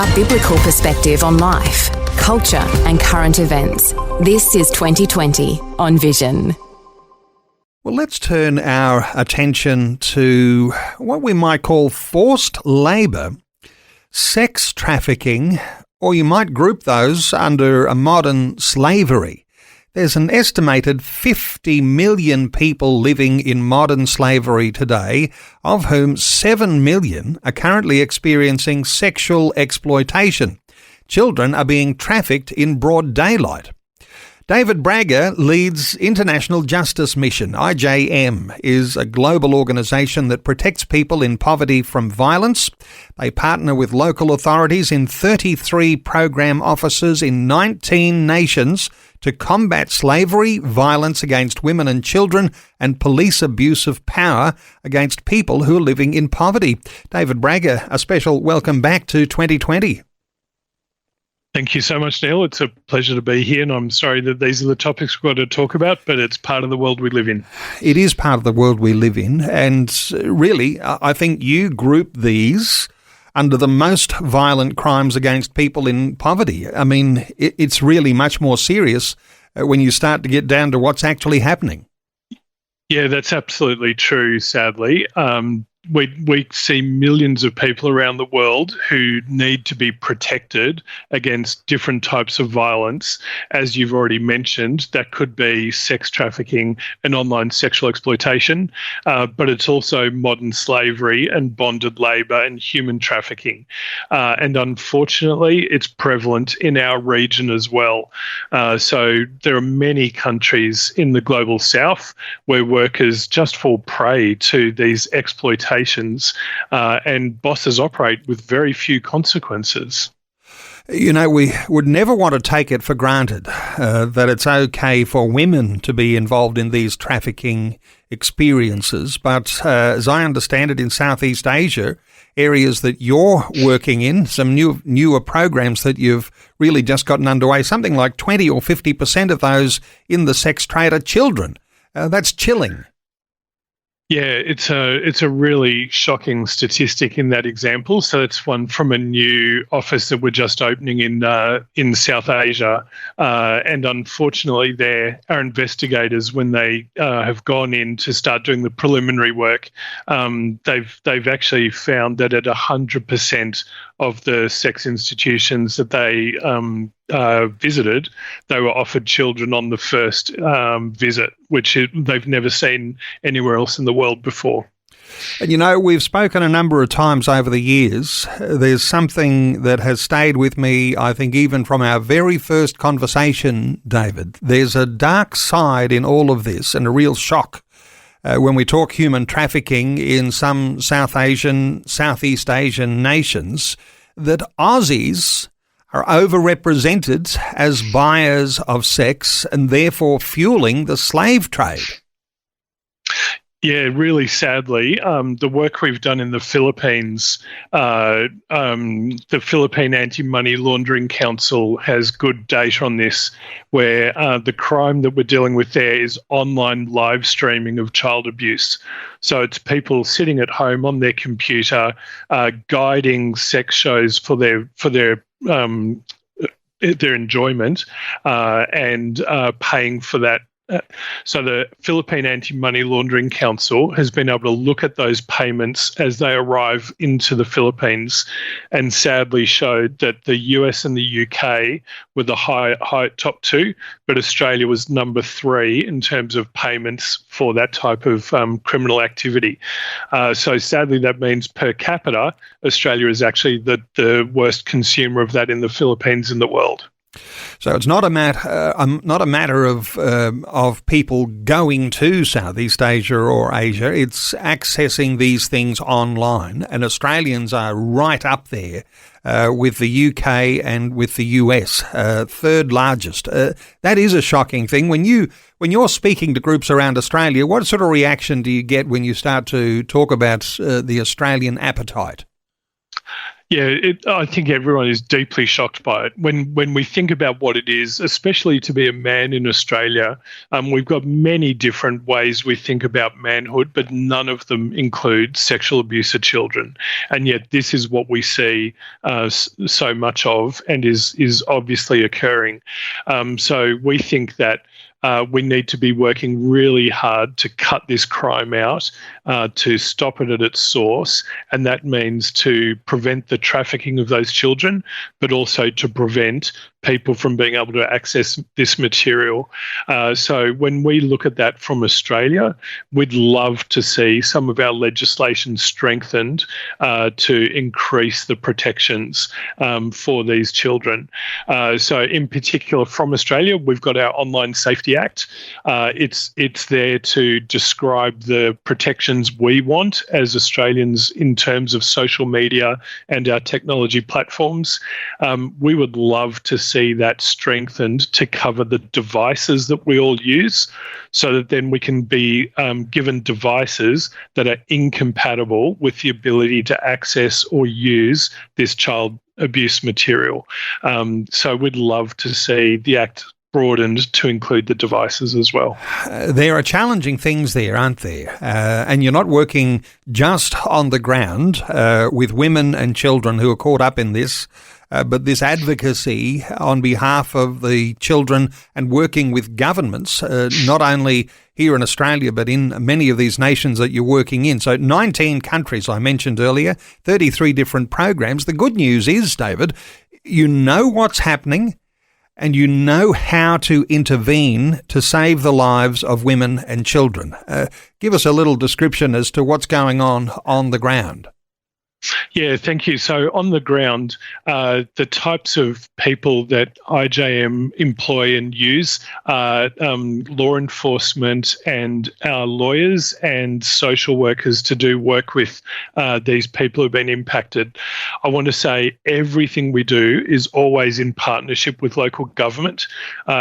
A biblical perspective on life, culture and current events. This is 2020 on Vision. Well, let's turn our attention to what we might call forced labour, sex trafficking, or you might group those under a modern slavery. There's an estimated 50 million people living in modern slavery today, of whom 7 million are currently experiencing sexual exploitation. Children are being trafficked in broad daylight. David Braga leads International Justice Mission. IJM is a global organisation that protects people in poverty from violence. They partner with local authorities in 33 program offices in 19 nations to combat slavery, violence against women and children, and police abuse of power against people who are living in poverty. David Braga, a special welcome back to 2020. Thank you so much, Neil. It's a pleasure to be here, and I'm sorry that these are the topics we've got to talk about, but it's part of the world we live in. It is part of the world we live in, and really, I think you group these under the most violent crimes against people in poverty. I mean, it's really much more serious when you start to get down to what's actually happening. Yeah, that's absolutely true, sadly. We see millions of people around the world who need to be protected against different types of violence. As you've already mentioned, that could be sex trafficking and online sexual exploitation, but it's also modern slavery and bonded labour and human trafficking. And unfortunately, it's prevalent in our region as well. So there are many countries in the global south where workers just fall prey to these exploitations. And bosses operate with very few consequences. You know, we would never want to take it for granted that it's okay for women to be involved in these trafficking experiences. But as I understand it, in Southeast Asia, areas that you're working in, some newer programs that you've really just gotten underway, something like 20 or 50% of those in the sex trade are children. That's chilling. Yeah, it's a really shocking statistic in that example. So it's one from a new office that we're just opening in South Asia, and unfortunately, there are investigators when they have gone in to start doing the preliminary work. They've actually found that at 100% of the sex institutions that they visited, they were offered children on the first visit, which they've never seen anywhere else in the world before. And you know, we've spoken a number of times over the years. There's something that has stayed with me, I think, even from our very first conversation, David. There's a dark side in all of this and a real shock. When we talk human trafficking in some Southeast Asian nations, that Aussies are overrepresented as buyers of sex and therefore fueling the slave trade. Yeah, really sadly, the work we've done in the Philippines, the Philippine Anti-Money Laundering Council has good data on this, where the crime that we're dealing with there is online live streaming of child abuse. So it's people sitting at home on their computer, guiding sex shows for their enjoyment, and paying for that. So the Philippine Anti-Money Laundering Council has been able to look at those payments as they arrive into the Philippines, and sadly showed that the US and the UK were the high top two, but Australia was number 3 in terms of payments for that type of criminal activity. So sadly, that means per capita, Australia is actually the worst consumer of that in the Philippines in the world. So it's not a matter of people going to Southeast Asia or Asia. It's accessing these things online, and Australians are right up there with the UK and with the US, third largest. That is a shocking thing. When you're speaking to groups around Australia, what sort of reaction do you get when you start to talk about the Australian appetite? Yeah, I think everyone is deeply shocked by it. When we think about what it is, especially to be a man in Australia, we've got many different ways we think about manhood, but none of them include sexual abuse of children. And yet this is what we see so much of, and is obviously occurring. So we think that we need to be working really hard to cut this crime out, to stop it at its source, and that means to prevent the trafficking of those children, but also to prevent people from being able to access this material. So when we look at that from Australia, we'd love to see some of our legislation strengthened to increase the protections for these children. So in particular from Australia, we've got our Online Safety Act. It's there to describe the protections we want as Australians in terms of social media and our technology platforms. We would love to see that strengthened to cover the devices that we all use, so that then we can be given devices that are incompatible with the ability to access or use this child abuse material. So we'd love to see the Act broadened to include the devices as well. There are challenging things there, aren't there? And you're not working just on the ground with women and children who are caught up in this, but this advocacy on behalf of the children and working with governments, not only here in Australia, but in many of these nations that you're working in. So 19 countries, I mentioned earlier, 33 different programs. The good news is, David, you know what's happening, and you know how to intervene to save the lives of women and children. Give us a little description as to what's going on the ground. Yeah, thank you. So on the ground, the types of people that IJM employ and use are law enforcement and our lawyers and social workers to do work with these people who've been impacted. I want to say everything we do is always in partnership with local government.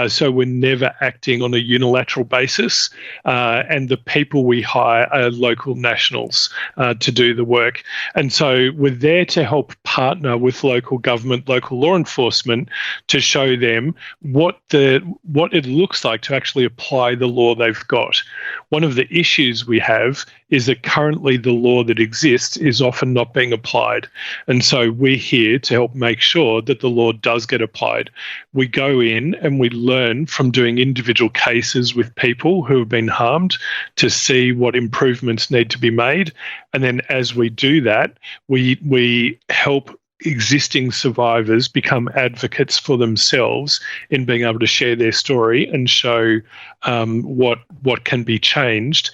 So we're never acting on a unilateral basis. And the people we hire are local nationals to do the work. And so we're there to help partner with local government, local law enforcement, to show them what it looks like to actually apply the law they've got. One of the issues we have is that currently the law that exists is often not being applied. And so we're here to help make sure that the law does get applied. We go in and we learn from doing individual cases with people who have been harmed to see what improvements need to be made. And then as we do that, we help existing survivors become advocates for themselves in being able to share their story and show what can be changed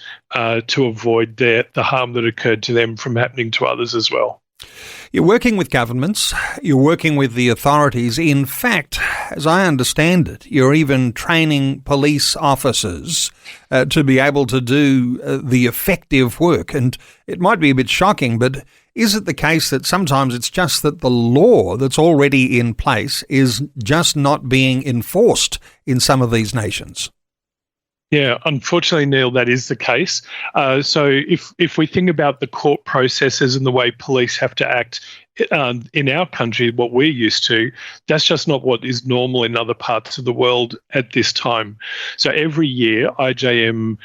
to avoid the harm that occurred to them from happening to others as well. You're working with governments, you're working with the authorities. In fact, as I understand it, you're even training police officers to be able to do the effective work. And it might be a bit shocking, but is it the case that sometimes it's just that the law that's already in place is just not being enforced in some of these nations? Yeah, unfortunately, Neil, that is the case. So if we think about the court processes and the way police have to act in our country, what we're used to, that's just not what is normal in other parts of the world at this time. So every year, IJM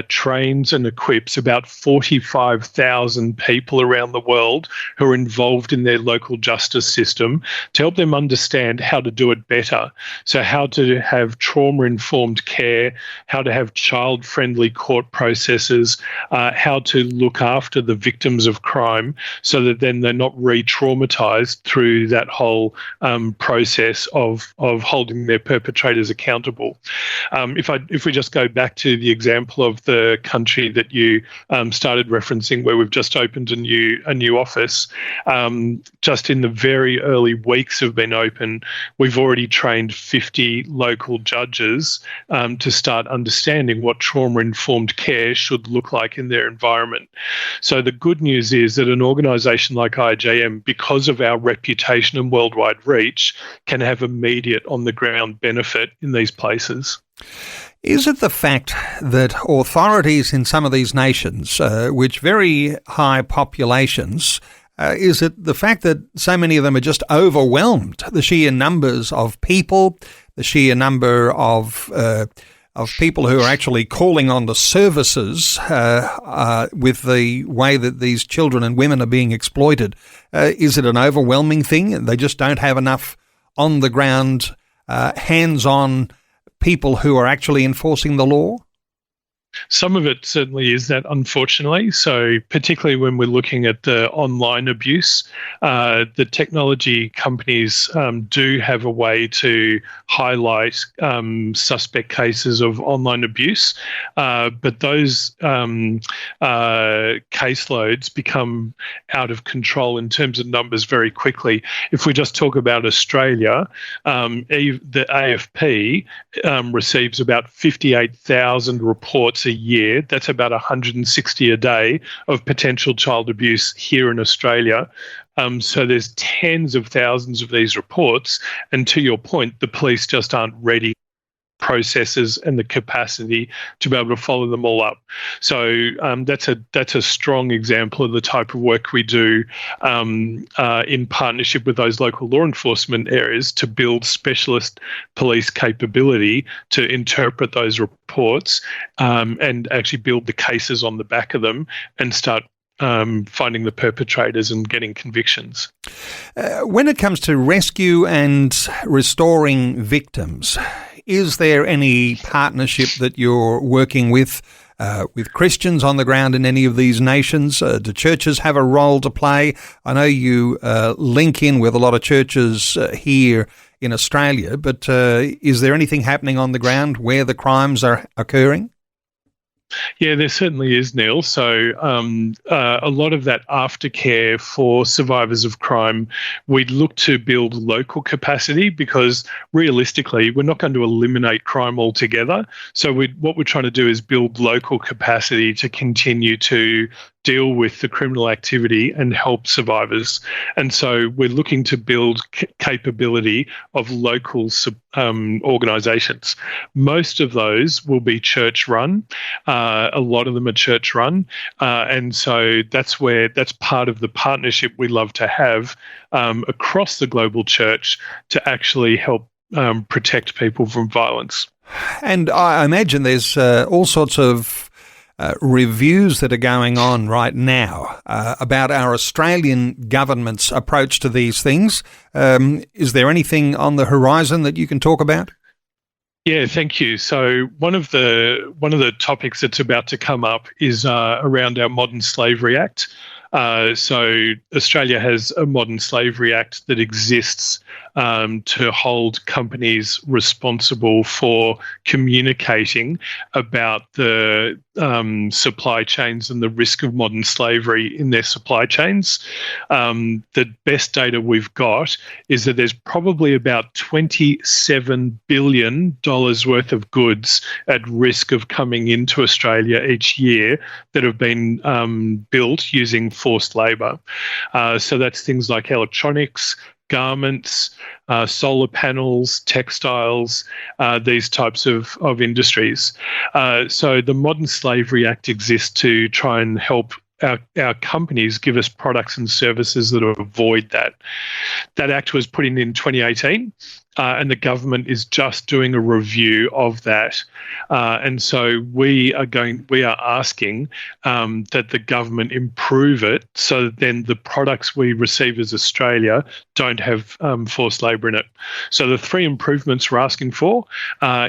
trains and equips about 45,000 people around the world who are involved in their local justice system to help them understand how to do it better. So how to have trauma-informed care, how to have child-friendly court processes, how to look after the victims of crime so that then they're not re-traumatized through that whole process of holding their perpetrators accountable. If we just go back to the example of the country that you started referencing, where we've just opened a new office, just in the very early weeks of being open, we've already trained 50 local judges to start understanding what trauma-informed care should look like in their environment. So the good news is that an organisation like IJM, because of our reputation and worldwide reach, can have immediate on-the-ground benefit in these places. Is it the fact that authorities in some of these nations, which very high populations, Is it the fact that so many of them are just overwhelmed? The sheer numbers of people, the sheer number of people who are actually calling on the services with the way that these children and women are being exploited. Is it an overwhelming thing? They just don't have enough on the ground, hands-on people who are actually enforcing the law? Some of it certainly is that, unfortunately. So particularly when we're looking at the online abuse, the technology companies do have a way to highlight suspect cases of online abuse, but those caseloads become out of control in terms of numbers very quickly. If we just talk about Australia, the AFP receives about 58,000 reports a year. That's about 160 a day of potential child abuse here in Australia. So there's tens of thousands of these reports. And to your point, the police just aren't ready processes and the capacity to be able to follow them all up. So that's a strong example of the type of work we do in partnership with those local law enforcement areas to build specialist police capability to interpret those reports and actually build the cases on the back of them and start finding the perpetrators and getting convictions. When it comes to rescue and restoring victims, is there any partnership that you're working with Christians on the ground in any of these nations? Do churches have a role to play? I know you link in with a lot of churches here in Australia, but is there anything happening on the ground where the crimes are occurring? Yeah, there certainly is, Neil. So a lot of that aftercare for survivors of crime, we'd look to build local capacity because realistically, we're not going to eliminate crime altogether. So what we're trying to do is build local capacity to continue to deal with the criminal activity and help survivors. And so we're looking to build capability of local organisations. Most of those will be church-run. A lot of them are church-run. And so that's part of the partnership we love to have across the global church to actually help protect people from violence. And I imagine there's all sorts of reviews that are going on right now about our Australian government's approach to these things. Is there anything on the horizon that you can talk about? Yeah, thank you. So one of the topics that's about to come up is around our Modern Slavery Act. So Australia has a Modern Slavery Act that exists to hold companies responsible for communicating about the supply chains and the risk of modern slavery in their supply chains. The best data we've got is that there's probably about $27 billion worth of goods at risk of coming into Australia each year that have been built using forced labour. So that's things like electronics, garments, solar panels, textiles, these types of industries. So the Modern Slavery Act exists to try and help our companies give us products and services that avoid that. That act was put in 2018. And the government is just doing a review of that. And so we are asking that the government improve it so that then the products we receive as Australia don't have forced labour in it. So the three improvements we're asking for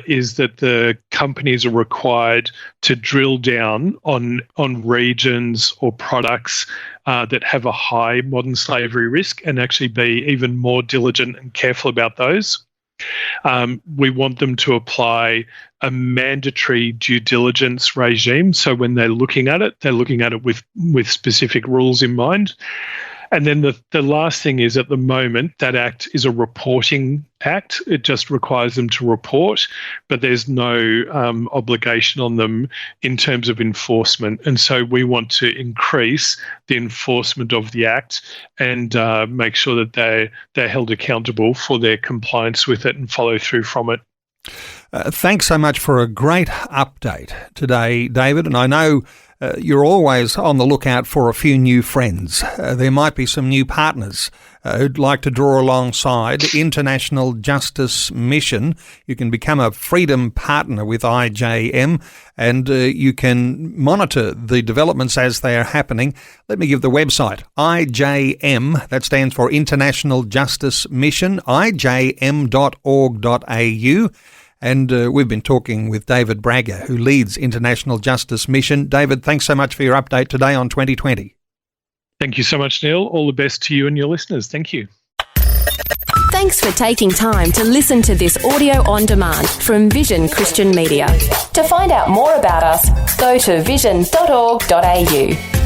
is that the companies are required to drill down on regions or products that have a high modern slavery risk and actually be even more diligent and careful about those. We want them to apply a mandatory due diligence regime. So when they're looking at it with specific rules in mind. And then the last thing is, at the moment, that act is a reporting act. It just requires them to report, but there's no obligation on them in terms of enforcement. And so we want to increase the enforcement of the act and make sure that they're held accountable for their compliance with it and follow through from it. Thanks so much for a great update today, David. And I know you're always on the lookout for a few new friends. There might be some new partners who'd like to draw alongside International Justice Mission. You can become a Freedom Partner with IJM, and you can monitor the developments as they are happening. Let me give the website, IJM, that stands for International Justice Mission, ijm.org.au. And we've been talking with David Braga, who leads International Justice Mission. David, thanks so much for your update today on 2020. Thank you so much, Neil. All the best to you and your listeners. Thank you. Thanks for taking time to listen to this audio on demand from Vision Christian Media. To find out more about us, go to vision.org.au.